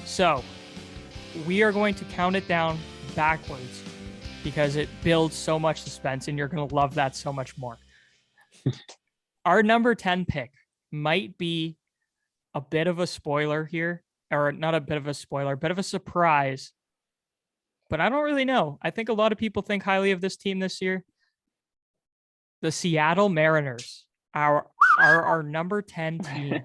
So we are going to count it down backwards because it builds so much suspense and you're going to love that so much more. Our number 10 pick might be a bit of a spoiler here, or not a bit of a spoiler, a bit of a surprise. But I don't really know. I think a lot of people think highly of this team this year. The Seattle Mariners are our number 10 team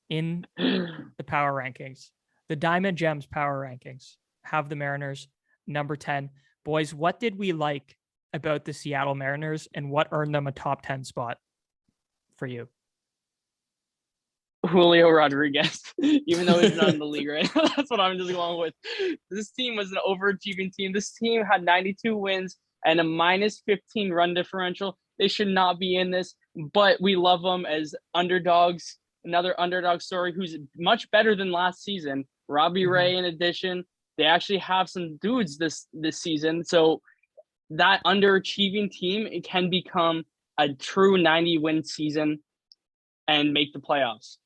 in the power rankings. The Diamond Gems power rankings have the Mariners number 10. Boys, what did we like about the Seattle Mariners and what earned them a top 10 spot for you? Julio Rodriguez, even though he's not in the league right now. That's what I'm just going with. This team was an overachieving team. This team had 92 wins and a minus 15 run differential. They should not be in this, but we love them as underdogs. Another underdog story who's much better than last season. Robbie Ray, in addition, they actually have some dudes this season. So that underachieving team, it can become a true 90-win season and make the playoffs.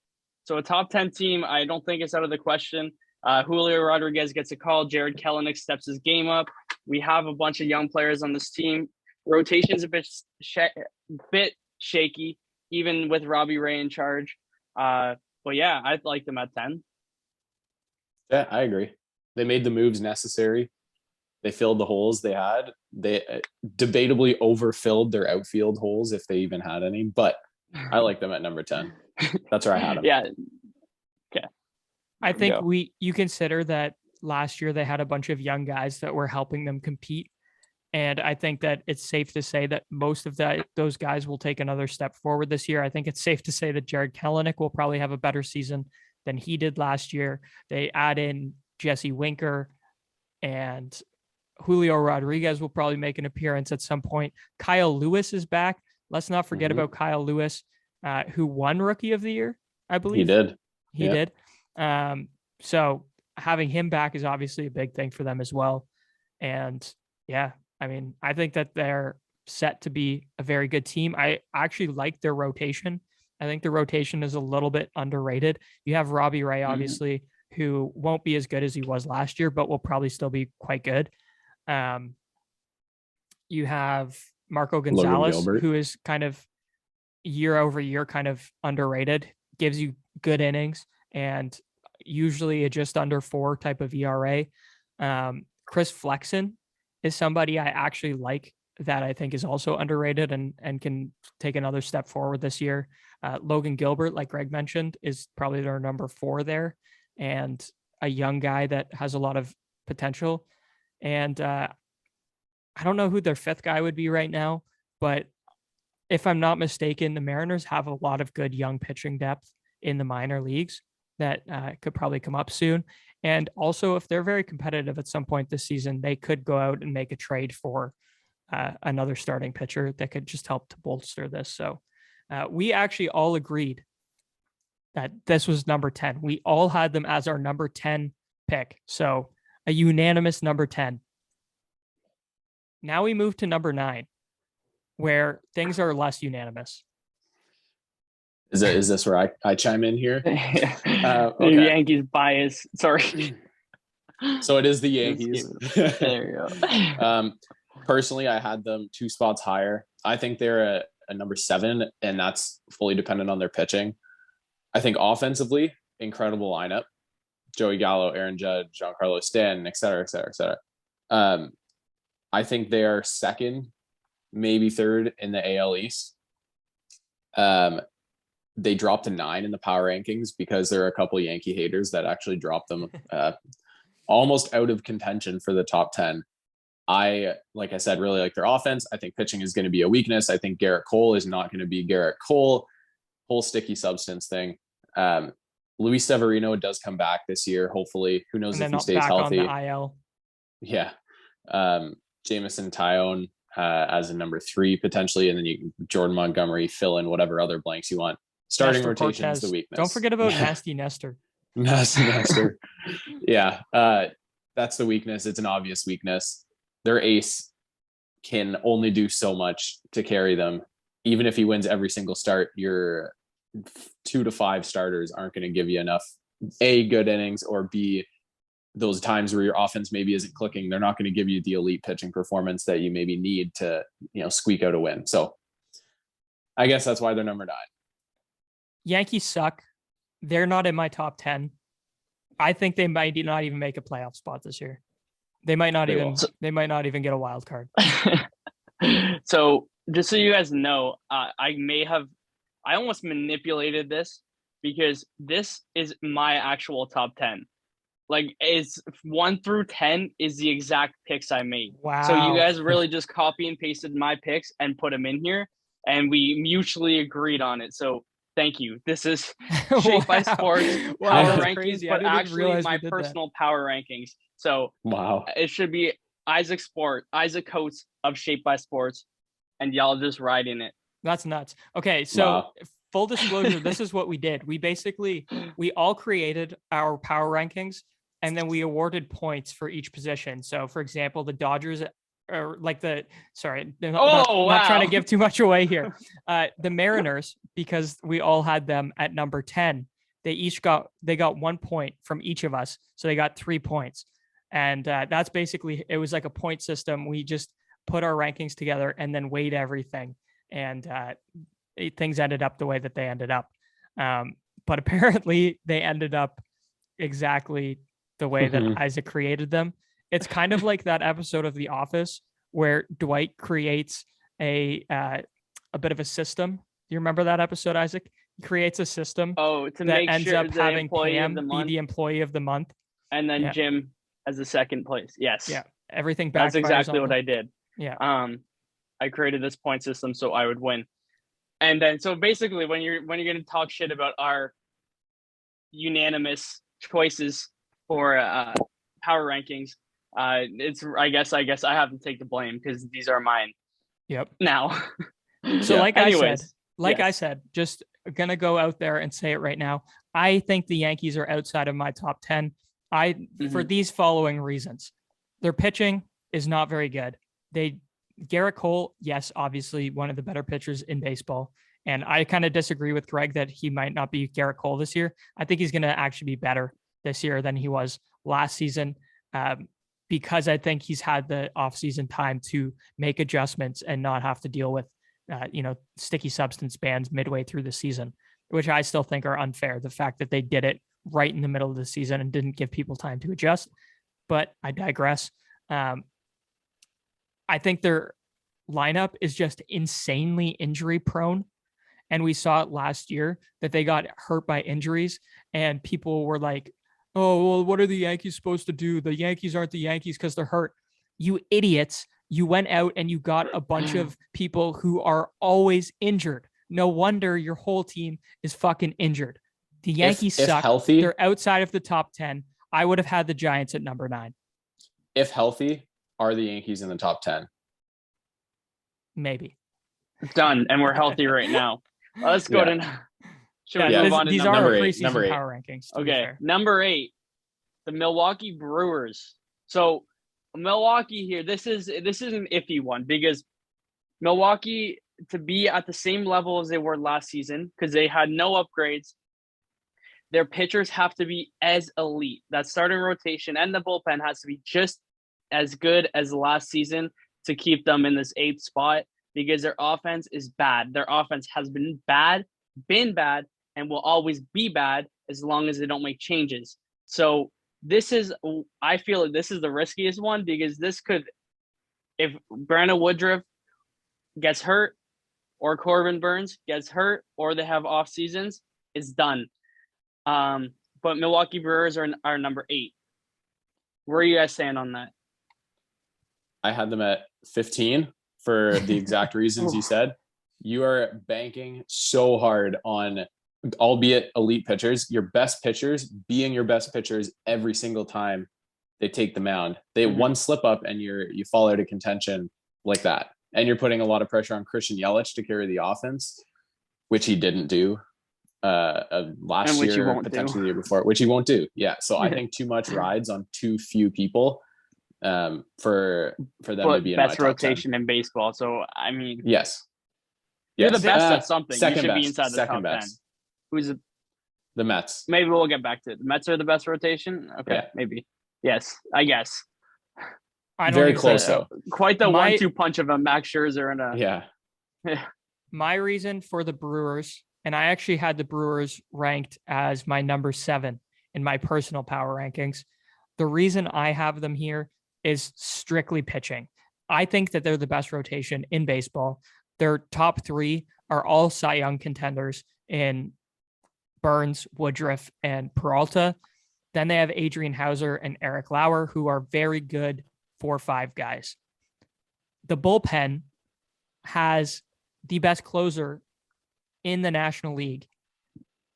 So a top 10 team, I don't think it's out of the question. Julio Rodriguez gets a call. Jared Kelenic steps his game up. We have a bunch of young players on this team. Rotation's a bit shaky, even with Robbie Ray in charge. But yeah, I like them at 10. Yeah, I agree. They made the moves necessary. They filled the holes they had. They debatably overfilled their outfield holes if they even had any, but I like them at number 10. That's where I had them. Yeah. Okay. I think you consider that last year they had a bunch of young guys that were helping them compete. And I think that it's safe to say that most of those guys will take another step forward this year. I think it's safe to say that Jared Kelenic will probably have a better season than he did last year. They add in Jesse Winker, and Julio Rodriguez will probably make an appearance at some point. Kyle Lewis is back. Let's not forget about Kyle Lewis, who won Rookie of the Year, I believe. He did. So having him back is obviously a big thing for them as well. And yeah, I mean, I think that they're set to be a very good team. I actually like their rotation. I think the rotation is a little bit underrated. You have Robbie Ray, obviously, who won't be as good as he was last year, but will probably still be quite good. You have Marco Gonzalez, who is kind of year over year kind of underrated, gives you good innings and usually a just under 4 type of ERA. Chris Flexen is somebody I actually like that I think is also underrated and can take another step forward this year. Logan Gilbert, like Greg mentioned, is probably their number 4 there, and a young guy that has a lot of potential. And I don't know who their 5th guy would be right now, but if I'm not mistaken, the Mariners have a lot of good young pitching depth in the minor leagues that could probably come up soon. And also, if they're very competitive at some point this season, they could go out and make a trade for another starting pitcher that could just help to bolster this. So we actually all agreed that this was number 10. We all had them as our number 10 pick. So a unanimous number 10. Now we move to number 9, where things are less unanimous. Is this where I chime in here? Okay. Yankees bias. Sorry. So it is the Yankees. There you go. Personally, I had them 2 spots higher. I think they're a number 7, and that's fully dependent on their pitching. I think offensively, incredible lineup. Joey Gallo, Aaron Judge, Giancarlo Stanton, et cetera, et cetera, et cetera. I think they are 2nd, maybe 3rd in the AL East. They dropped to 9 in the power rankings because there are a couple of Yankee haters that actually dropped them almost out of contention for the top 10. Like I said, really like their offense. I think pitching is going to be a weakness. I think Garrett Cole is not going to be Garrett Cole. Whole sticky substance thing. Luis Severino does come back this year, hopefully. Who knows if he stays healthy. On the IL. Yeah. Jamison Tyone as a number 3 potentially, and then you can Jordan Montgomery, fill in whatever other blanks you want. Starting rotation is the weakness. Don't forget about Nasty Nestor. Nasty Nestor. Yeah. That's the weakness. It's an obvious weakness. Their ace can only do so much to carry them. Even if he wins every single start, your 2 to 5 starters aren't going to give you enough A, good innings, or B, those times where your offense maybe isn't clicking, they're not going to give you the elite pitching performance that you maybe need to, squeak out a win. So I guess that's why they're number 9. Yankees suck. They're not in my top 10. I think they might not even make a playoff spot this year. They might not even get a wild card. So just so you guys know, I almost manipulated this because this is my actual top 10. Like, it's 1 through 10 is the exact picks I made. Wow. So you guys really just copy and pasted my picks and put them in here, and we mutually agreed on it. So thank you. This is Shaped by Sports power rankings, crazy. but actually my personal power rankings. So wow, it should be Isaac Coates of Shaped by Sports, and y'all just ride in it. That's nuts. Okay, so full disclosure, this is what we did. We all created our power rankings, and then we awarded points for each position. So, for example, the Dodgers are like not trying to give too much away here. The Mariners, because we all had them at number 10, they got 1 point from each of us. So they got 3 points. And that's basically, it was like a point system. We just put our rankings together and then weighed everything. And things ended up the way that they ended up. But apparently they ended up exactly the way that Isaac created them. It's kind of like that episode of The Office where Dwight creates a bit of a system. Do you remember that episode, Isaac? He creates a system that ends up having Pam be the employee of the month. And then Jim as the second place. Yes. Yeah. Everything backfires. That's exactly what I did. Yeah. I created this point system so I would win. And then, so basically when you're going to talk shit about our unanimous choices for power rankings, it's, I guess I have to take the blame because these are mine. Yep. Now. So I said, just gonna go out there and say it right now. I think the Yankees are outside of my top 10. For these following reasons. Their pitching is not very good. Garrett Cole, yes, obviously one of the better pitchers in baseball. And I kind of disagree with Greg that he might not be Garrett Cole this year. I think he's going to actually be better this year than he was last season, because I think he's had the offseason time to make adjustments and not have to deal with, sticky substance bans midway through the season, which I still think are unfair. The fact that they did it right in the middle of the season and didn't give people time to adjust. But I digress. I think their lineup is just insanely injury prone. And we saw it last year that they got hurt by injuries and people were like, oh, well, what are the Yankees supposed to do? The Yankees aren't the Yankees because they're hurt. You idiots. You went out and you got a bunch of people who are always injured. No wonder your whole team is fucking injured. The Yankees suck. Healthy, they're outside of the top 10. I would have had the Giants at number 9. If healthy, are the Yankees in the top 10? Maybe. Done. And we're healthy right now. Let's go to. Should we move on to these are our preseason power rankings. Okay. Number 8, the Milwaukee Brewers. So Milwaukee here, this is an iffy one because Milwaukee, to be at the same level as they were last season, because they had no upgrades, their pitchers have to be as elite. That starting rotation and the bullpen has to be just as good as last season to keep them in this 8th spot, because their offense is bad. Their offense has been bad, and will always be bad as long as they don't make changes. So I feel like this is the riskiest one, because this could, if Brandon Woodruff gets hurt or Corbin Burns gets hurt or they have off seasons, it's done. But Milwaukee Brewers are number 8. Where are you guys saying on that? I had them at 15 for the exact reasons you said. You are banking so hard on, albeit elite pitchers, your best pitchers being your best pitchers every single time they take the mound. They one slip up and you fall out of contention like that. And you're putting a lot of pressure on Christian Yelich to carry the offense, which he didn't do last year, potentially the year before, which he won't do. Yeah. So I think too much rides on too few people for them to be in best my rotation in baseball. So I mean, yes, you're the best at something. You should be inside the second top best. 10. Who's the Mets? Maybe we'll get back to it. The Mets are the best rotation. Okay, yeah. maybe. Yes, I guess. I don't Very even close think so. though. Quite the My- 1-2 punch of a Max Scherzer and a Yeah. My reason for the Brewers, and I actually had the Brewers ranked as my number 7 in my personal power rankings. The reason I have them here is strictly pitching. I think that they're the best rotation in baseball. Their top 3 are all Cy Young contenders in Burns, Woodruff, and Peralta. Then they have Adrian Hauser and Eric Lauer, who are very good 4-5 guys. The bullpen has the best closer in the National League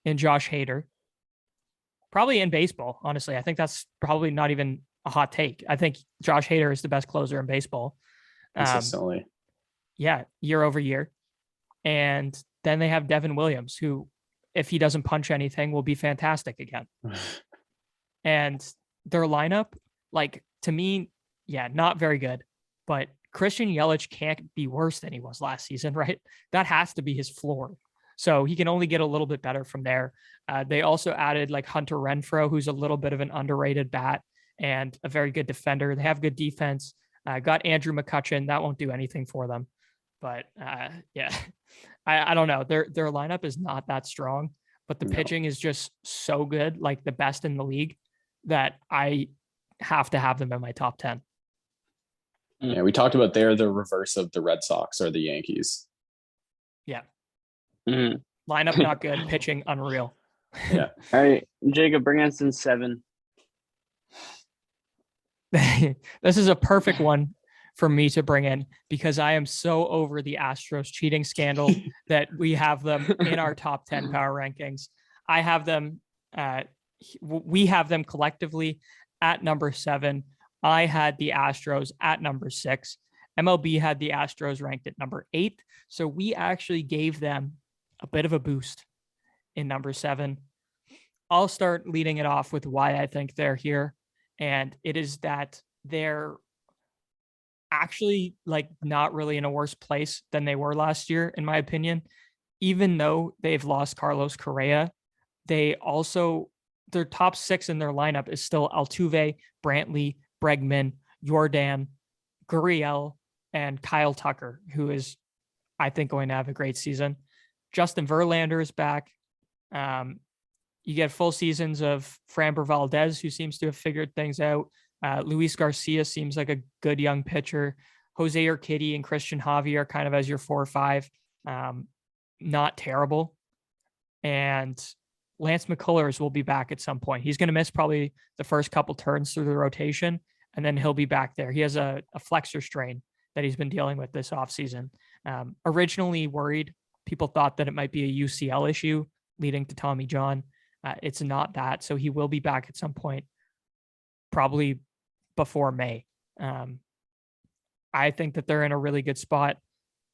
in Josh Hader. Probably in baseball, honestly. I think that's probably not even a hot take. I think Josh Hader is the best closer in baseball. Consistently. Yeah, year over year. And then they have Devin Williams, who, if he doesn't punch anything, will be fantastic again. And their lineup, like, to me, yeah, not very good. But Christian Yelich can't be worse than he was last season, right? That has to be his floor. So he can only get a little bit better from there. They also added like Hunter Renfroe, who's a little bit of an underrated bat and a very good defender. They have good defense. Got Andrew McCutchen. That won't do anything for them. But yeah, I don't know. Their lineup is not that strong, but the pitching is just so good, like the best in the league, that I have to have them in my top 10. Yeah, we talked about they're the reverse of the Red Sox or the Yankees. Yeah. Mhm. Lineup not good, pitching unreal. Yeah. All right, Jacob, bring us in 7. This is a perfect one for me to bring in because I am so over the Astros cheating scandal that we have them in our top 10 power rankings. I have them, we have them collectively at number 7. I had the Astros at number 6. MLB had the Astros ranked at number 8. So we actually gave them a bit of a boost in number 7. I'll start leading it off with why I think they're here. And it is that they're actually like not really in a worse place than they were last year, in my opinion. Even though they've lost Carlos Correa, they also, their top 6 in their lineup is still Altuve, Brantley, Bregman, Jordan, Gurriel, and Kyle Tucker, who is, I think, going to have a great season. Justin Verlander is back. You get full seasons of Framber Valdez, who seems to have figured things out. Luis Garcia seems like a good young pitcher. Jose Urquidy and Christian Javier kind of as your 4 or 5. Not terrible. And Lance McCullers will be back at some point. He's going to miss probably the first couple turns through the rotation, and then he'll be back there. He has a flexor strain that he's been dealing with this offseason. Originally worried, people thought that it might be a UCL issue leading to Tommy John. It's not that. So he will be back at some point, probably before May. I think that they're in a really good spot,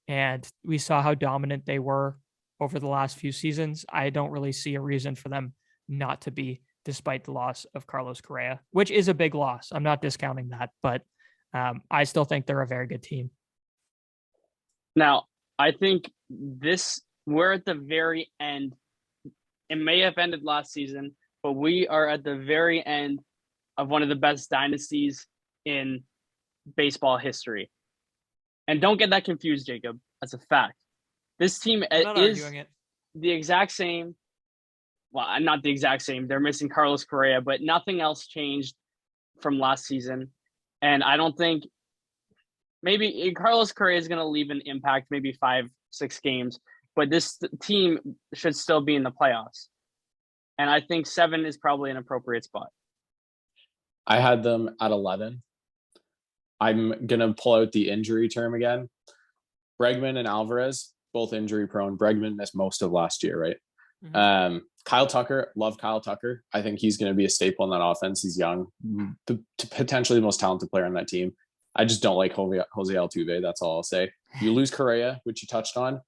and we saw how dominant they were over the last few seasons. I don't really see a reason for them not to be, despite the loss of Carlos Correa, which is a big loss. I'm not discounting that, but I still think they're a very good team. Now, I think we're at the very end. It may have ended last season, but we are at the very end of one of the best dynasties in baseball history. And don't get that confused, Jacob. That's a fact. This team is the exact same. Well, not the exact same. They're missing Carlos Correa, but nothing else changed from last season. And I don't think maybe Carlos Correa is going to leave an impact, maybe 5-6 games, but this team should still be in the playoffs. And I think 7 is probably an appropriate spot. I had them at 11. I'm going to pull out the injury term again. Bregman and Alvarez, both injury prone. Bregman missed most of last year, right? Mm-hmm. Kyle Tucker, love Kyle Tucker. I think he's going to be a staple in that offense. He's young, potentially the most talented player on that team. I just don't like Jose Altuve. That's all I'll say. You lose Correa, which you touched on,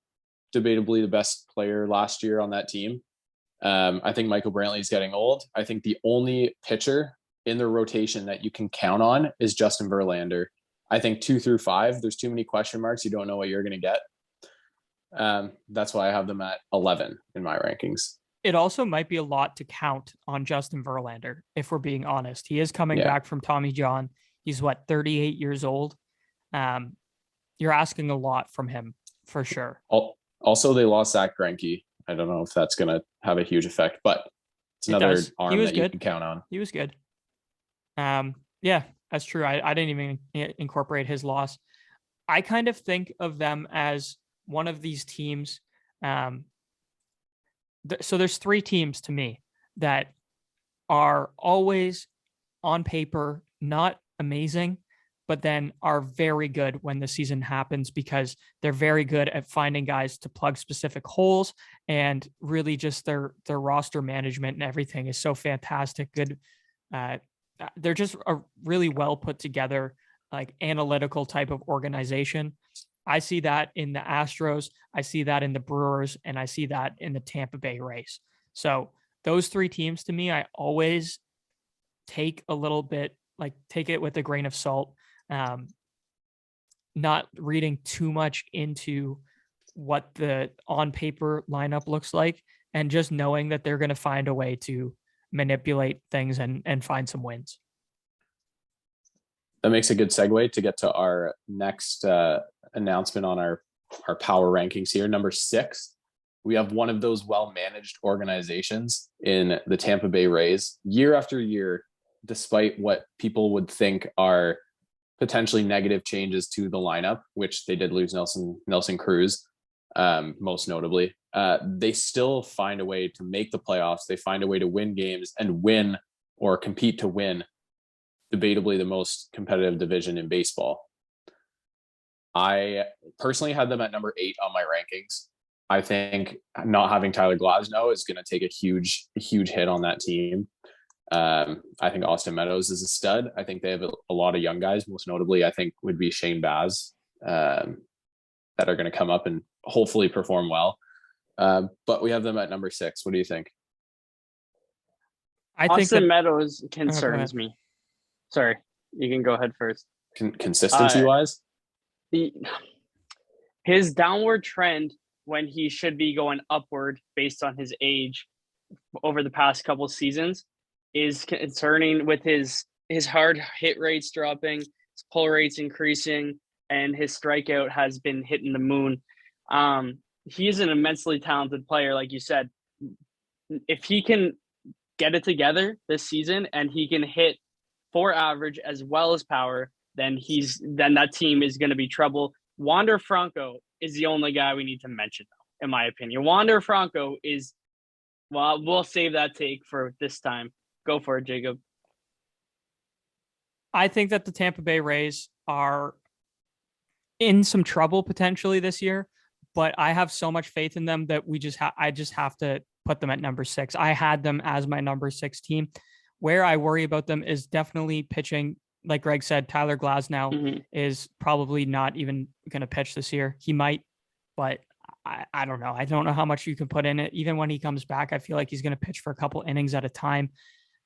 debatably the best player last year on that team. I think Michael Brantley is getting old. I think the only pitcher in the rotation that you can count on is Justin Verlander. I think 2 through 5, there's too many question marks. You don't know what you're going to get. That's why I have them at 11 in my rankings. it also might be a lot to count on Justin Verlander, if we're being honest. He is coming back from Tommy John. He's 38 years old. You're asking a lot from him for sure. Also, they lost Zach Greinke. I don't know if that's going to have a huge effect, but it's another arm that you can count on. He was good. Yeah, that's true. I didn't even incorporate his loss. I kind of think of them as one of these teams. So there's 3 teams to me that are always on paper not amazing, but then are very good when the season happens because they're very good at finding guys to plug specific holes, and really just their roster management and everything is so fantastic. Good. They're just a really well put together, like analytical type of organization. I see that in the Astros, I see that in the Brewers, and I see that in the Tampa Bay Rays. So those 3 teams to me, I always take a little bit, take it with a grain of salt, not reading too much into what the on paper lineup looks like, and just knowing that they're going to find a way to manipulate things and find some wins. That makes a good segue to get to our next announcement on our power rankings here. Number 6, we have one of those well-managed organizations in the Tampa Bay Rays. Year after year, despite what people would think are potentially negative changes to the lineup, which they did lose Nelson Cruz, most notably, they still find a way to make the playoffs. They find a way to win games and win or compete to win debatably the most competitive division in baseball. I personally had them at number 8 on my rankings. I think not having Tyler Glasnow is going to take a huge hit on that team. I think Austin Meadows is a stud. I think they have a lot of young guys, most notably I think would be Shane Baz, that are going to come up and hopefully perform well. But we have them at number 6. What do you think? I think Austin Meadows concerns me. Sorry, you can go ahead first. Consistency wise? His downward trend when he should be going upward based on his age over the past couple seasons is concerning, with his hard hit rates dropping, his pull rates increasing, and his strikeout has been hitting the moon. He is an immensely talented player, like you said. If he can get it together this season and he can hit for average as well as power, then that team is going to be trouble. Wander Franco is the only guy we need to mention, though, in my opinion. Wander Franco is, well, we'll save that take for this time. Go for it, Jacob. I think that the Tampa Bay Rays are in some trouble potentially this year, but I have so much faith in them that I just have to put them at number 6. I had them as my number 6 team. Where I worry about them is definitely pitching. Like Greg said, Tyler Glasnow is probably not even going to pitch this year. He might, but I don't know. I don't know how much you can put in it. Even when he comes back, I feel like he's going to pitch for a couple innings at a time.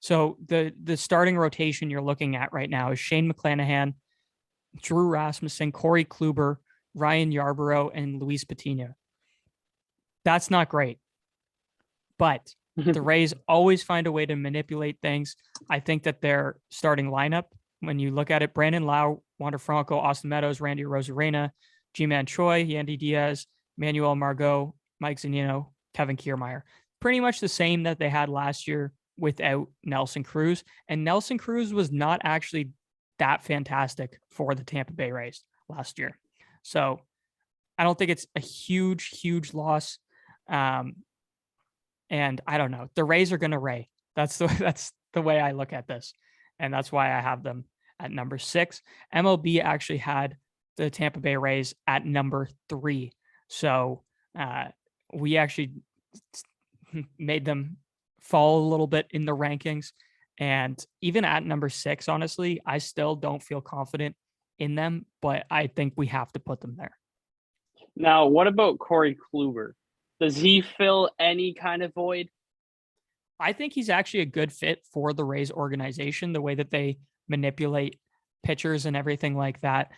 So the starting rotation you're looking at right now is Shane McClanahan, Drew Rasmussen, Corey Kluber, Ryan Yarbrough, and Luis Patino. That's not great. But the Rays always find a way to manipulate things. I think that their starting lineup, when you look at it, Brandon Lau, Wander Franco, Austin Meadows, Randy Rosarena, G-Man Choi, Yandy Diaz, Manuel Margot, Mike Zunino, Kevin Kiermaier. Pretty much the same that they had last year without Nelson Cruz. And Nelson Cruz was not actually that fantastic for the Tampa Bay Rays last year. So I don't think it's a huge loss. And I don't know. The Rays are going to Ray. That's the way I look at this. And that's why I have them at number 6. MLB actually had the Tampa Bay Rays at number 3. So we actually made them fall a little bit in the rankings. And even at number 6, honestly, I still don't feel confident in them, but I think we have to put them there. Now, what about Corey Kluber? Does he fill any kind of void? I think he's actually a good fit for the Rays organization, the way that they manipulate pitchers and everything like that.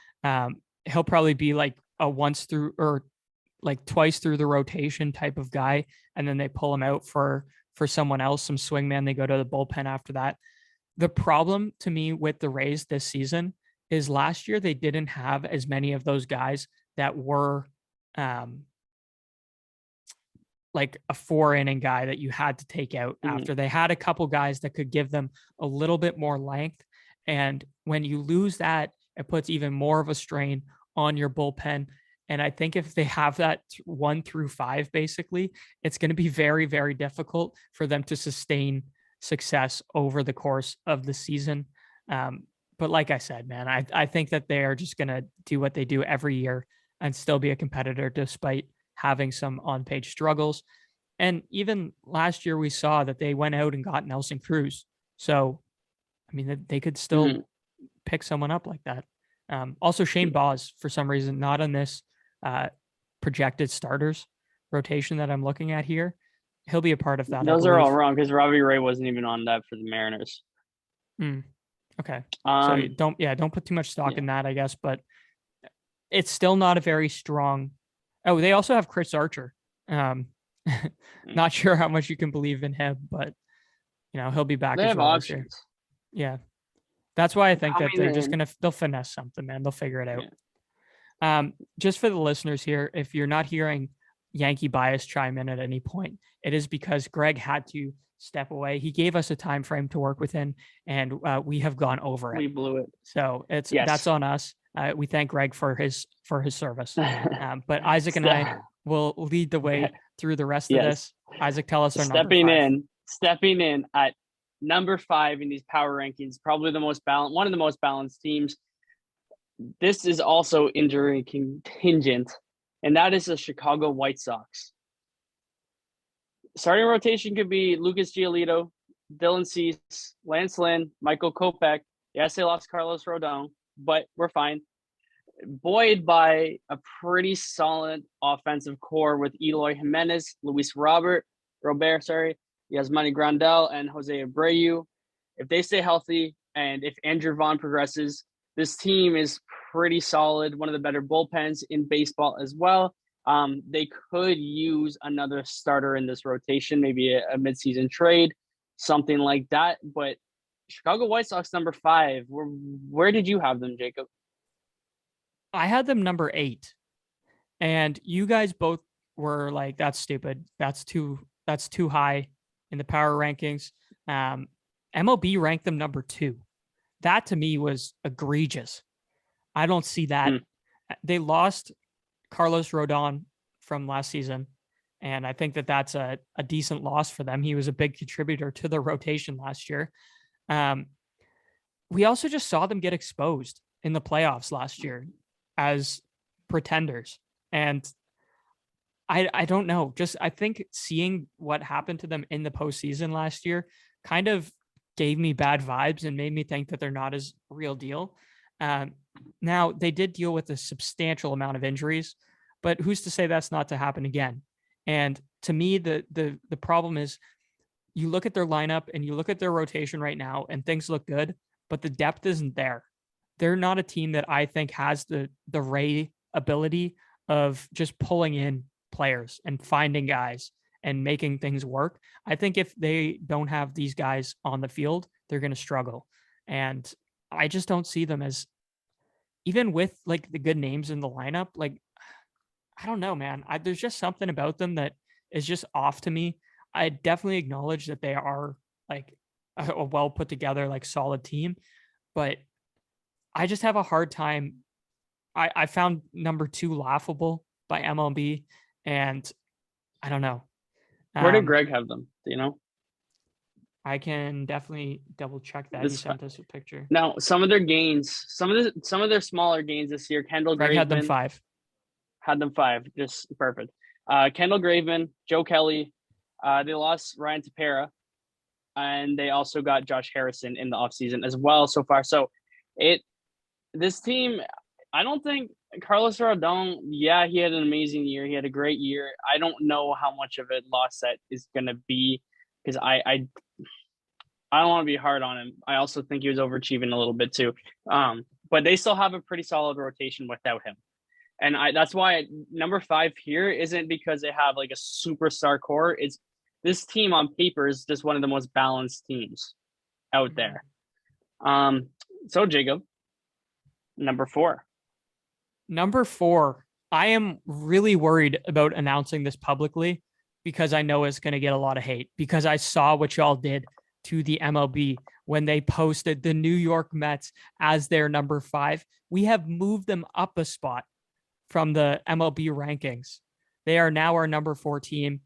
He'll probably be like a once through or like twice through the rotation type of guy, and then they pull him out for someone else, some swingman. They go to the bullpen after that. The problem to me with the Rays this season is last year they didn't have as many of those guys that were like a 4-inning guy that you had to take out after. They had a couple guys that could give them a little bit more length. And when you lose that, it puts even more of a strain on your bullpen. And I think if they have that 1 through 5, basically, it's going to be very, very difficult for them to sustain success over the course of the season. But like I said, man, I think that they are just going to do what they do every year and still be a competitor despite having some on-page struggles. And even last year, we saw that they went out and got Nelson Cruz. So, I mean, they could still pick someone up like that. Also, Shane Baz, for some reason, not on this projected starters rotation that I'm looking at here. He'll be a part of that. Those are all wrong because Robbie Ray wasn't even on that for the Mariners. Okay. So don't put too much stock in that, I guess, but it's still not a very strong. Oh, they also have Chris Archer. Not sure how much you can believe in him, but he'll be back. They have options. Yeah. That's why I think that they're just they'll finesse something, man. They'll figure it out. Yeah. Just for the listeners here, if you're not hearing Yankee bias chime in at any point, it is because Greg had to step away. He gave us a time frame to work within, and we have gone over it. We blew it. So that's on us. We thank Greg for his service. But Isaac and I will lead the way through the rest of this. Isaac, tell us our stepping in at number 5 in these power rankings, probably one of the most balanced teams. This is also injury contingent, and that is the Chicago White Sox. Starting rotation could be Lucas Giolito, Dylan Cease, Lance Lynn, Michael Kopech. Yes, they lost Carlos Rodon, but we're fine. Buoyed by a pretty solid offensive core with Eloy Jimenez, Luis Robert, Yasmani Grandal, and Jose Abreu. If they stay healthy and if Andrew Vaughn progresses, this team is pretty solid, one of the better bullpens in baseball as well. They could use another starter in this rotation, maybe a midseason trade, something like that. But Chicago White Sox number 5, where did you have them, Jacob? I had them number 8, and you guys both were like, "That's stupid. That's too high in the power rankings." MLB ranked them number 2. That to me was egregious. I don't see that. They lost Carlos Rodon from last season, and I think that that's a decent loss for them. He was a big contributor to the rotation last year. We also just saw them get exposed in the playoffs last year as pretenders. And I don't know, I think seeing what happened to them in the postseason last year kind of gave me bad vibes and made me think that they're not as real deal. Now they did deal with a substantial amount of injuries, but who's to say that's not to happen again? And to me, the problem is you look at their lineup and you look at their rotation right now and things look good, but the depth isn't there. They're not a team that I think has the Ray ability of just pulling in players and finding guys and making things work. I think if they don't have these guys on the field, they're going to struggle. And I just don't see them as, even with like the good names in the lineup, like, I don't know, man. There's just something about them that is just off to me. I definitely acknowledge that they are like a well put together, like solid team, but I just have a hard time. I found number 2 laughable by MLB, and I don't know. Where did Greg have them? Do you know? I can definitely double check that. He sent us a picture. Now, some of their gains, some of their smaller gains this year, Kendall Graveman had them 5. Had them 5, just perfect. Kendall Graveman, Joe Kelly. They lost Ryan Tepera, and they also got Josh Harrison in the offseason as well so far. So this team, I don't think Carlos Rodon, he had an amazing year. He had a great year. I don't know how much of a loss that is going to be, because I don't want to be hard on him. I also think he was overachieving a little bit too. But they still have a pretty solid rotation without him. And that's why number 5 here isn't because they have like a superstar core. It's this team on paper is just one of the most balanced teams out there. So Jacob, number 4. Number 4, I am really worried about announcing this publicly because I know it's going to get a lot of hate because I saw what y'all did to the MLB when they posted the New York Mets as their number 5. We have moved them up a spot from the MLB rankings. They are now our number 4 team.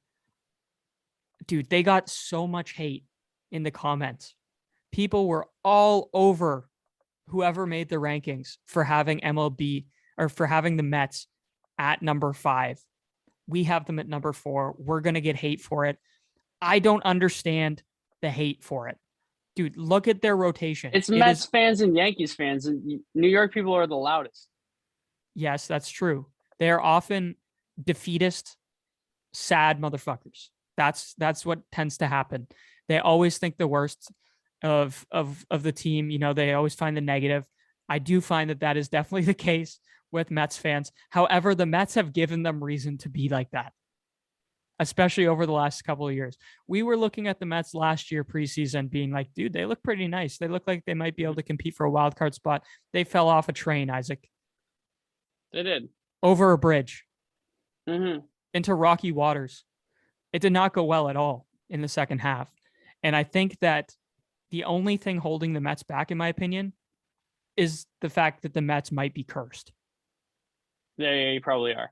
Dude, they got so much hate in the comments. People were all over whoever made the rankings for having MLB or for having the Mets at number 5. We have them at number 4. We're going to get hate for it. I don't understand the hate for it. Dude, look at their rotation. It's Mets fans and Yankees fans. And New York people are the loudest. Yes, that's true. They are often defeatist, sad motherfuckers. That's what tends to happen. They always think the worst of the team. You know, they always find the negative. I do find that is definitely the case with Mets fans. However, the Mets have given them reason to be like that, especially over the last couple of years. We were looking at the Mets last year preseason being like, dude, they look pretty nice. They look like they might be able to compete for a wild card spot. They fell off a train, Isaac. They did. Over a bridge. Mm-hmm. Into rocky waters. It did not go well at all in the second half. And I think that the only thing holding the Mets back, in my opinion, is the fact that the Mets might be cursed. Yeah, you probably are.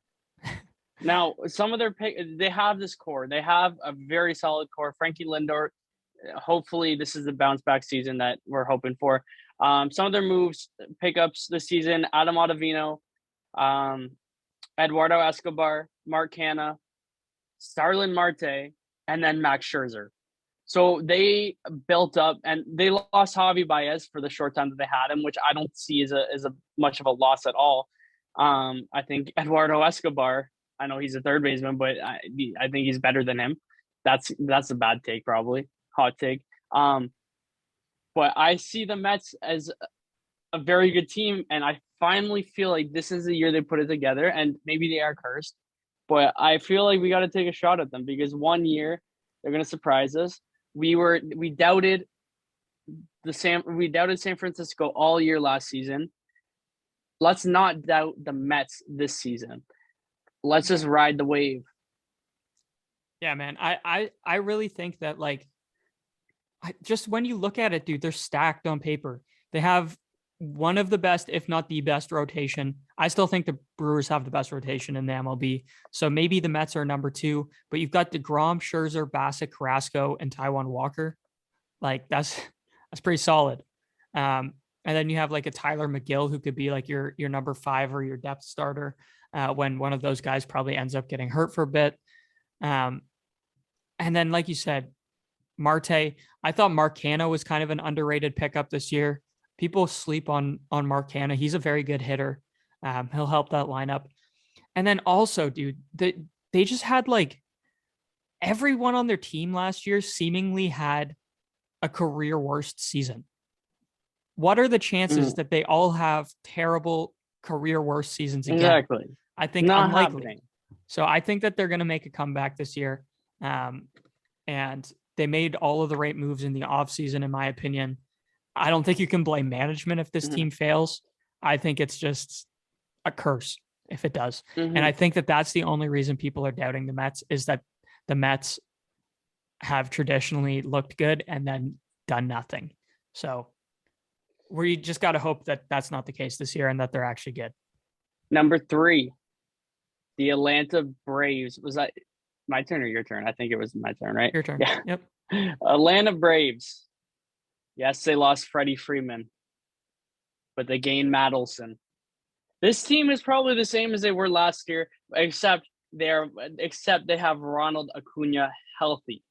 Now, some of they have this core. They have a very solid core. Frankie Lindor, hopefully this is the bounce back season that we're hoping for. Some of their pickups this season, Adam Ottavino, Eduardo Escobar, Mark Canha, Starlin Marte, and then Max Scherzer. So they built up, and they lost Javi Baez for the short time that they had him, which I don't see as a much of a loss at all. I think Eduardo Escobar, I know he's a third baseman, but I think he's better than him. That's a bad take, probably hot take. But I see the Mets as a very good team, and I finally feel like this is the year they put it together, and maybe they are cursed, but I feel like we got to take a shot at them because one year they're going to surprise us. We doubted San Francisco all year last season. Let's not doubt the Mets this season. Let's just ride the wave. Yeah, man. I really think that, like, just when you look at it, dude, they're stacked on paper. They have one of the best, if not the best rotation. I still think the Brewers have the best rotation in the MLB. So maybe the Mets are number 2, but you've got DeGrom, Scherzer, Bassett, Carrasco, and Taijuan Walker. Like that's pretty solid. And then you have like a Tyler McGill who could be like your number 5 or your depth starter when one of those guys probably ends up getting hurt for a bit. And then, like you said, Marte, I thought Mark Canha was kind of an underrated pickup this year. People sleep on Mark Canha. He's a very good hitter. He'll help that lineup. And then also, dude, they just had like everyone on their team last year seemingly had a career worst season. What are the chances that they all have terrible career worst seasons again? Exactly. I think not unlikely. Happening. So I think that they're going to make a comeback this year. And they made all of the right moves in the offseason, in my opinion. I don't think you can blame management if this team fails. I think it's just a curse if it does. And I think that that's the only reason people are doubting the Mets is that the Mets have traditionally looked good and then done nothing. So we just got to hope that that's not the case this year and that they're actually good. Number 3, the Atlanta Braves. Was that my turn or your turn? I think it was my turn, right? Your turn. Yeah. Yep. Atlanta Braves. Yes, they lost Freddie Freeman, but they gained Madelson. This team is probably the same as they were last year, except they have Ronald Acuna healthy.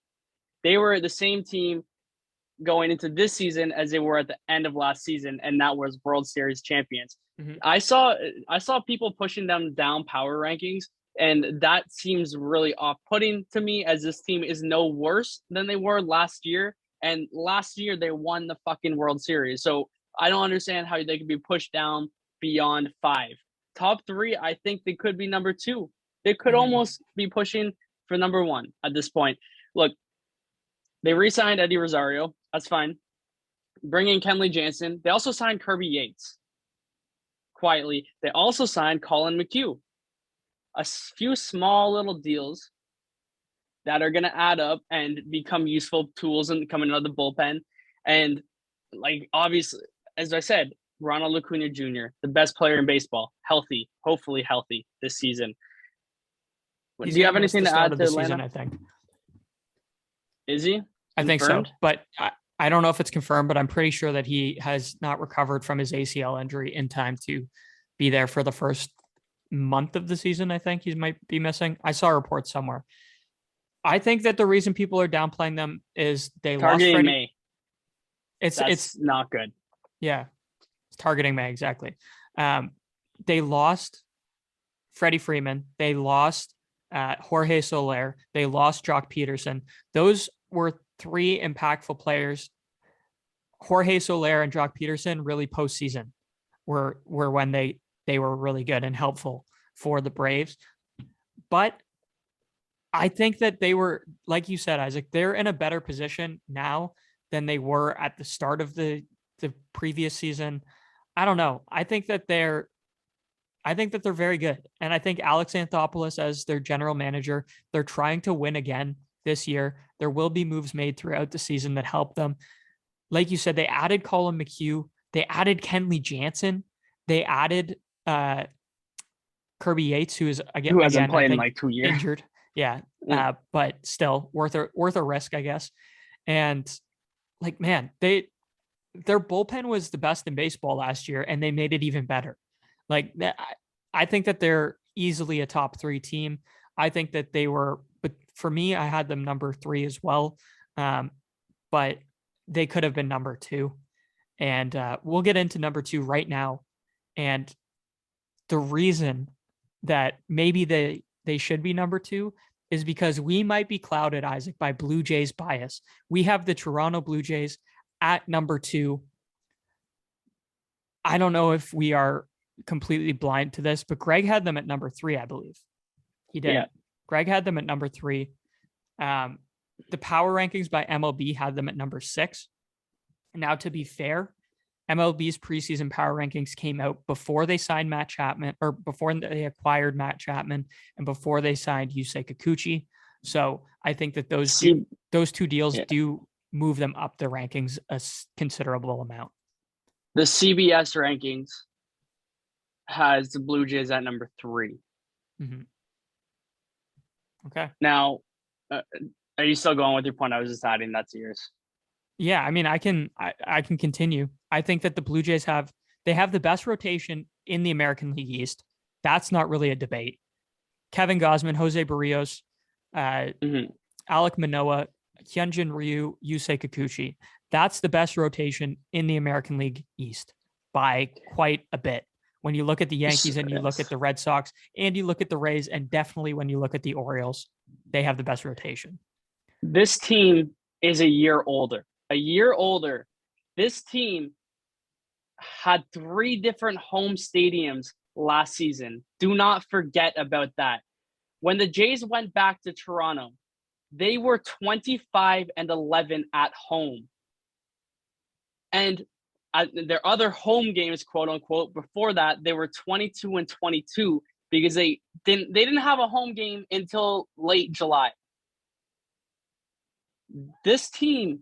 They were the same team going into this season as they were at the end of last season, and that was World Series champions. I saw people pushing them down power rankings, and that seems really off-putting to me, as this team is no worse than they were last year. And last year they won the fucking World Series. So I don't understand how they could be pushed down beyond 5. top 3, I think they could be number 2. They could almost be pushing for number 1 at this point. Look, they re-signed Eddie Rosario. That's fine. Bring in Kenley Jansen. They also signed Kirby Yates. Quietly. They also signed Colin McHugh. A few small little deals that are going to add up and become useful tools and coming out of the bullpen. And like, obviously, as I said, Ronald Acuna Jr., the best player in baseball, healthy, hopefully healthy this season. Do you have anything to add to Atlanta? Season, I think. Is he? I think so, but I don't know if it's confirmed, but I'm pretty sure that he has not recovered from his ACL injury in time to be there for the first month of the season. I think he might be missing. I saw a report somewhere. I think that the reason people are downplaying them is they lost Freddie. May. It's not good. Yeah, it's targeting May, exactly. They lost Freddie Freeman. They lost Jorge Soler. They lost Jock Peterson. Those were 3 impactful players. Jorge Soler and Jock Peterson really postseason were when they were really good and helpful for the Braves. But I think that they were, like you said, Isaac, they're in a better position now than they were at the start of the previous season. I don't know. I think that they're very good. And I think Alex Anthopoulos as their general manager, they're trying to win again this year. There will be moves made throughout the season that help them. Like you said, they added Colin McHugh. They added Kenley Jansen. They added Kirby Yates, who hasn't played in like 2 years. Injured. Yeah. But still worth a risk, I guess. And like, man, their bullpen was the best in baseball last year, and they made it even better. Like that, I think that they're easily a top 3 team. I think that they were, but for me, I had them number 3 as well. But they could have been number 2. And we'll get into number 2 right now. And the reason that maybe they should be number 2 is because we might be clouded, Isaac, by Blue Jays bias. We have the Toronto Blue Jays at number 2. I don't know if we are completely blind to this, but Greg had them at number 3, I believe. He did. Yeah. Greg had them at number 3. The power rankings by MLB had them at number 6. Now, to be fair, MLB's preseason power rankings came out before they signed Matt Chapman, or before they acquired Matt Chapman, and before they signed Yusei Kikuchi. So I think that those two deals do move them up the rankings a considerable amount. The CBS rankings has the Blue Jays at number 3. Mm-hmm. Okay. Now, are you still going with your point? I was just adding that to yours. Yeah, I mean, I can continue. I think that the Blue Jays have the best rotation in the American League East. That's not really a debate. Kevin Gausman, Jose Barrios, Alek Manoah, Hyunjin Ryu, Yusei Kikuchi. That's the best rotation in the American League East by quite a bit. When you look at the Yankees and you look at the Red Sox and you look at the Rays, and definitely when you look at the Orioles, they have the best rotation. This team is a year older. This team had 3 different home stadiums last season. Do not forget about that. When the Jays went back to Toronto, they were 25-11 at home. And their other home games, quote unquote, before that, they were 22-22 because they didn't have a home game until late July. This team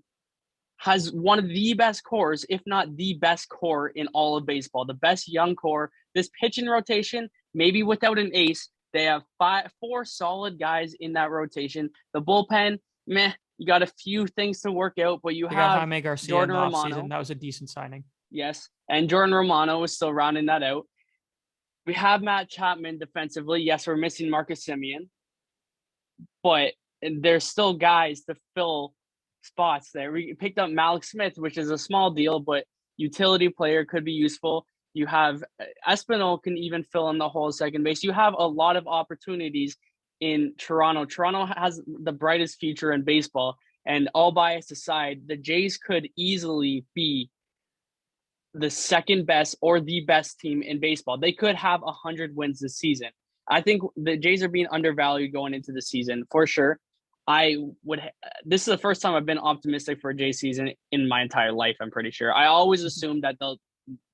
has one of the best cores, if not the best core in all of baseball, the best young core. This pitching rotation, maybe without an ace, they have 4 solid guys in that rotation. The bullpen, meh. You got a few things to work out, but you have Jaime Garcia Jordan in the Romano. offseason. That was a decent signing. Yes, and Jordan Romano is still rounding that out. We have Matt Chapman defensively. Yes, we're missing Marcus Semien, but there's still guys to fill spots there. We picked up Malik Smith, which is a small deal, but utility player, could be useful. You have Espinal can even fill in the whole second base. You have a lot of opportunities in Toronto. Toronto has the brightest future in baseball, and all bias aside, the Jays could easily be the second best or the best team in baseball. They could have 100 wins this season. I think the Jays are being undervalued going into the season for sure. This is the first time I've been optimistic for a Jays season in my entire life, I'm pretty sure. I always assumed that they'll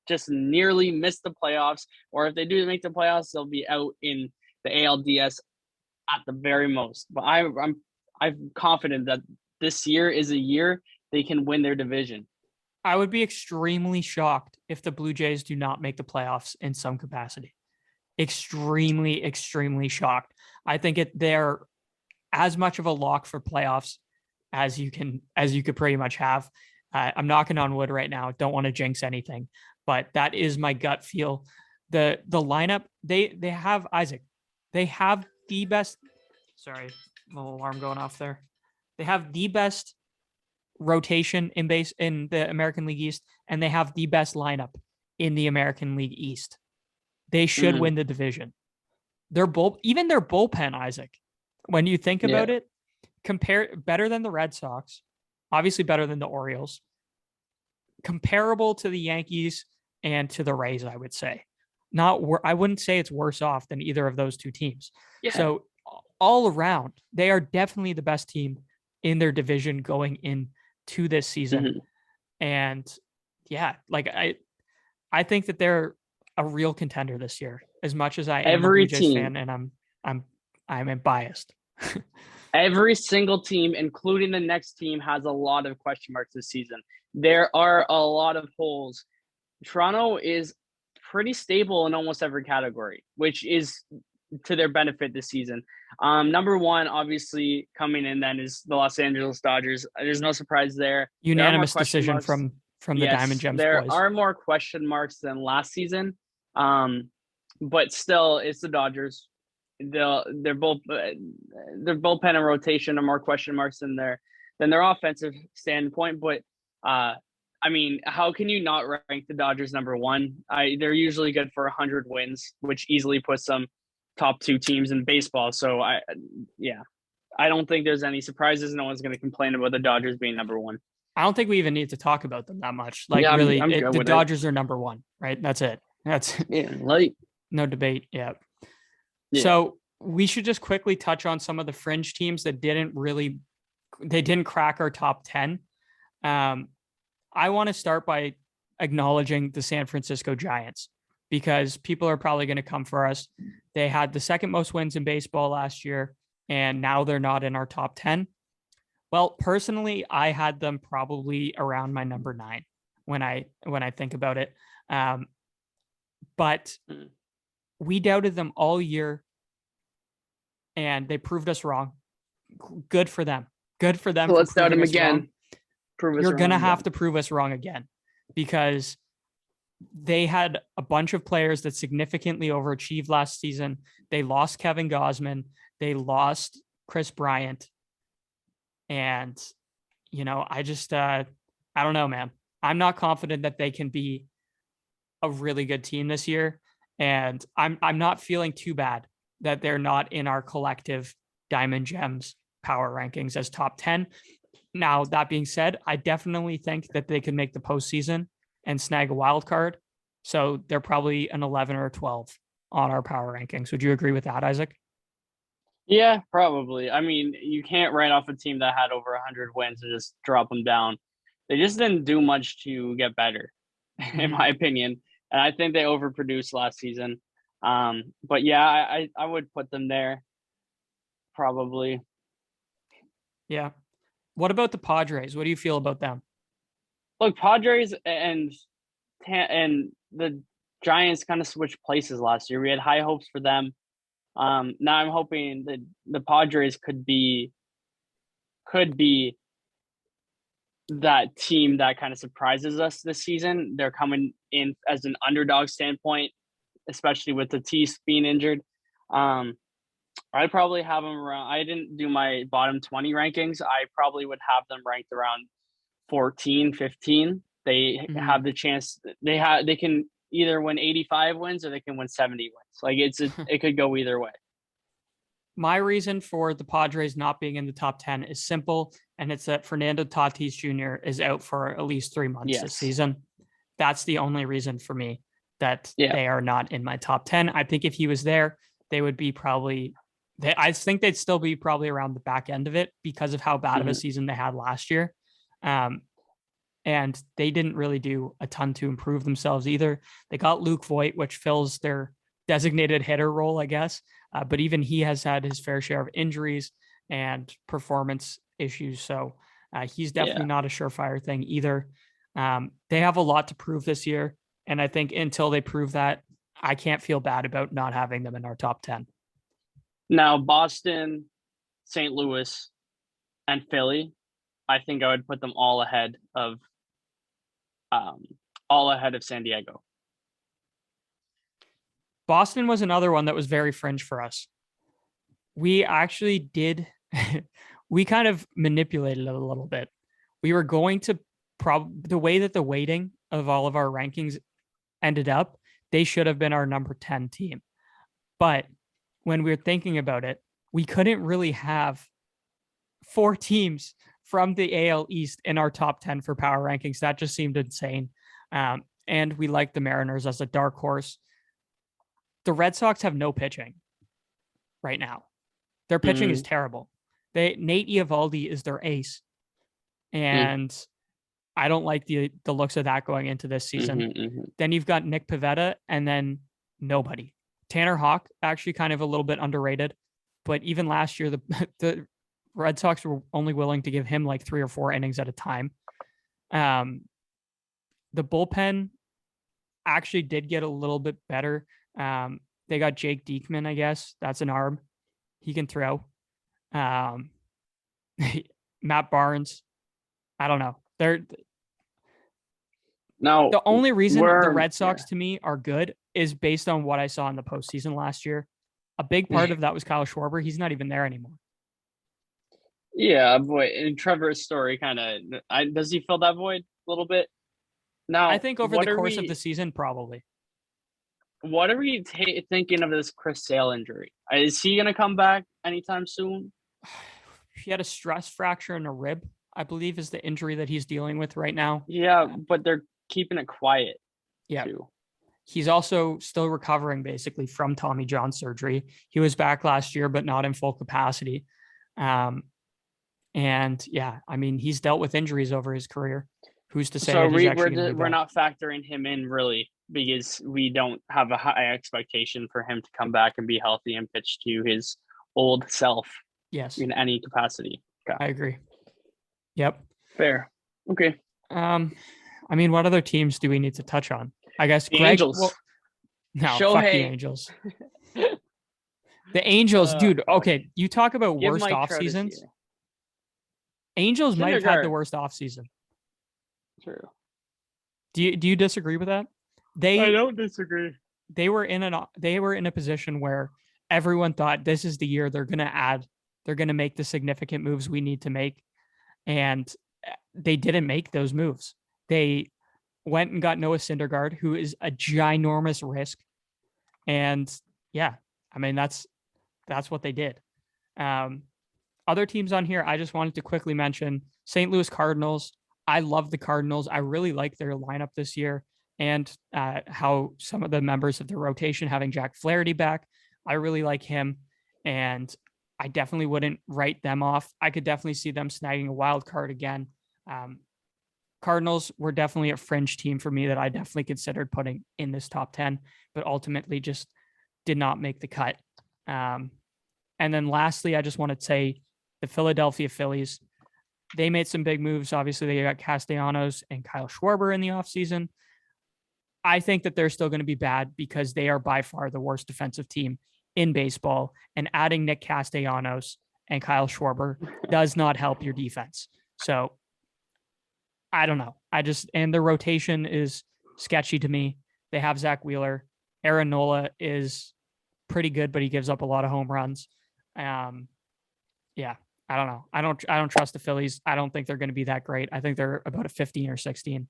just nearly miss the playoffs, or if they do make the playoffs, they'll be out in the ALDS at the very most. But I'm confident that this year is a year they can win their division. I would be extremely shocked if the Blue Jays do not make the playoffs in some capacity. Extremely, extremely shocked. I think they're as much of a lock for playoffs as you could pretty much have. I'm knocking on wood right now. Don't want to jinx anything, but that is my gut feel. The lineup, they have Isaac. They have the best. Sorry, little alarm going off there. They have the best rotation in the American League East, and they have the best lineup in the American League East. They should win the division. Even their bullpen, Isaac, when you think about it, better than the Red Sox, obviously better than the Orioles, comparable to the Yankees and to the Rays, I would say. I wouldn't say it's worse off than either of those two teams. Yeah. So all around, they are definitely the best team in their division going into this season. And yeah, like I think that they're a real contender this year, as much as I am a Blue Jays fan, and I'm biased. Every single team, including the next team, has a lot of question marks this season. There are a lot of holes. Toronto is pretty stable in almost every category, which is to their benefit this season. Number one, obviously, coming in then is the Los Angeles Dodgers. There's no surprise there. Unanimous decision from the Diamond Gems there boys. Are more question marks than last season. But still, it's the Dodgers. Their bullpen and rotation are more question marks than their offensive standpoint. But I mean, how can you not rank the Dodgers number one? They're usually good for 100 wins, which easily puts them top two teams in baseball. So I don't think there's any surprises. No one's going to complain about the Dodgers being number one. I don't think we even need to talk about them that much. The Dodgers are number one, right? That's it. That's no debate. Yeah. So we should just quickly touch on some of the fringe teams that didn't crack our top 10. I want to start by acknowledging the San Francisco Giants, because people are probably going to come for us. They had the second most wins in baseball last year, and now they're not in our top 10. Well, personally, I had them probably around my number 9 when I think about it. But we doubted them all year, and they proved us wrong. Good for them. Good for them. So let's doubt them again. You're going to have to prove us wrong again, because they had a bunch of players that significantly overachieved last season. They lost Kevin Gausman. They lost Chris Bryant. And, I just, I don't know, man. I'm not confident that they can be a really good team this year. And I'm not feeling too bad that they're not in our collective Diamond Gems power rankings as top 10. Now, that being said, I definitely think that they could make the postseason and snag a wild card. So they're probably an 11 or a 12 on our power rankings. Would you agree with that, Isaac? Yeah, probably. I mean, you can't write off a team that had over 100 wins and just drop them down. They just didn't do much to get better, in my opinion. And I think they overproduced last season. But yeah, I would put them there, probably. Yeah. What about the Padres? What do you feel about them? Look, Padres and the Giants kind of switched places last year. We had high hopes for them. Now I'm hoping that the Padres could be that team that kind of surprises us this season. They're coming in as an underdog standpoint, especially with Tatis being injured. I'd probably have them around. I didn't do my bottom 20 rankings. I probably would have them ranked around 14, 15. They have the chance. They can either win 85 wins or they can win 70 wins. Like it could go either way. My reason for the Padres not being in the top 10 is simple, and it's that Fernando Tatis Jr. is out for at least 3 months this season. That's the only reason for me that Yeah. they are not in my top 10. I think if he was there, they would be I think they'd still be probably around the back end of it because of how bad of a season they had last year. And they didn't really do a ton to improve themselves either. They got Luke Voigt, which fills their designated hitter role, I guess. But even he has had his fair share of injuries and performance issues. So he's definitely not a surefire thing either. They have a lot to prove this year. And I think until they prove that, I can't feel bad about not having them in our top 10. Now, Boston, St. Louis, and Philly, I think I would put them all ahead of San Diego. Boston was another one that was very fringe for us. We actually did, we kind of manipulated it a little bit. We were going to the way that the weighting of all of our rankings ended up, they should have been our number 10 team. But when we were thinking about it, we couldn't really have 4 teams from the AL East in our top 10 for power rankings. That just seemed insane. And we liked the Mariners as a dark horse. The Red Sox have no pitching right now. Their pitching is terrible. Nate Eovaldi is their ace. And I don't like the looks of that going into this season. Then you've got Nick Pivetta and then nobody. Tanner Houck, actually kind of a little bit underrated. But even last year, the Red Sox were only willing to give him like 3 or 4 innings at a time. The bullpen actually did get a little bit better. They got Jake Diekman, I guess. That's an arm. He can throw. Matt Barnes. I don't know. Now, the only reason the Red Sox to me are good is based on what I saw in the postseason last year. A big part of that was Kyle Schwarber. He's not even there anymore. Yeah, boy. And Trevor's story kind of does he fill that void a little bit? Now, I think over the course of the season, probably. What are we thinking of this Chris Sale injury? Is he going to come back anytime soon? He had a stress fracture in a rib, I believe, is the injury that he's dealing with right now. Yeah, but they're keeping it quiet. Yeah. Too. He's also still recovering basically from Tommy John surgery. He was back last year, but not in full capacity. And yeah, I mean, he's dealt with injuries over his career. Who's to say? So we're not factoring him in really because we don't have a high expectation for him to come back and be healthy and pitch to his old self. Yes. In any capacity. Okay. I agree. Yep. Fair. Okay. I mean, what other teams do we need to touch on? I guess the Angels. Fuck the Angels. The Angels, dude. Okay, you talk about worst off seasons. Angels might have had the worst off season. True. Do you disagree with that? I don't disagree. They were in a position where everyone thought this is the year they're going to make the significant moves we need to make, and they didn't make those moves. They went and got Noah Syndergaard, who is a ginormous risk. And yeah, I mean, that's what they did. Other teams on here, I just wanted to quickly mention St. Louis Cardinals. I love the Cardinals. I really like their lineup this year and how some of the members of the rotation, having Jack Flaherty back, I really like him. And I definitely wouldn't write them off. I could definitely see them snagging a wild card again. Cardinals were definitely a fringe team for me that I definitely considered putting in this top 10, but ultimately just did not make the cut. And then lastly, I just want to say the Philadelphia Phillies, they made some big moves. Obviously, they got Castellanos and Kyle Schwarber in the offseason. I think that they're still going to be bad because they are by far the worst defensive team in baseball. And adding Nick Castellanos and Kyle Schwarber does not help your defense. So I don't know. And the rotation is sketchy to me. They have Zach Wheeler. Aaron Nola is pretty good, but he gives up a lot of home runs. Yeah, I don't know. I don't trust the Phillies. I don't think they're going to be that great. I think they're about a 15 or 16,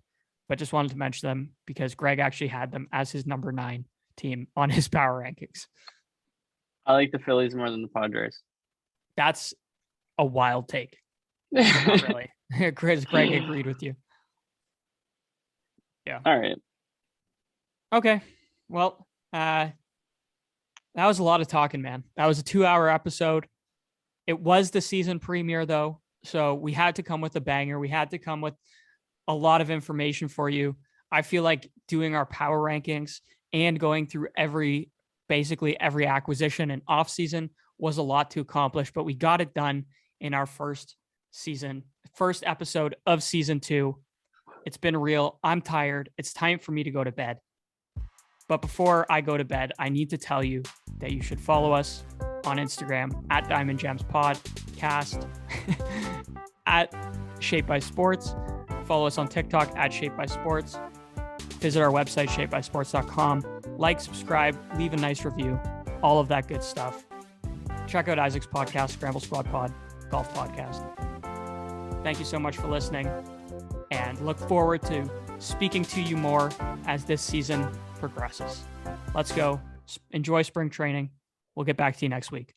but just wanted to mention them because Greg actually had them as his number 9 team on his power rankings. I like the Phillies more than the Padres. That's a wild take. Not really. Greg agreed with you. Yeah. All right. Okay. Well, that was a lot of talking, man. That was a 2-hour episode. It was the season premiere, though. So we had to come with a banger. We had to come with a lot of information for you. I feel like doing our power rankings and going through basically every acquisition and offseason was a lot to accomplish, but we got it done in our first episode of season 2. It's been real. I'm tired. It's time for me to go to bed. But before I go to bed, I need to tell you that you should follow us on Instagram at Diamond Gems Podcast, at Shaped by Sports. Follow us on TikTok at Shaped by Sports. Visit our website, shapedbysports.com. Like, subscribe, leave a nice review, all of that good stuff. Check out Isaac's podcast, Scramble Squad Pod, Golf Podcast. Thank you so much for listening, and look forward to speaking to you more as this season progresses. Let's go. Enjoy spring training. We'll get back to you next week.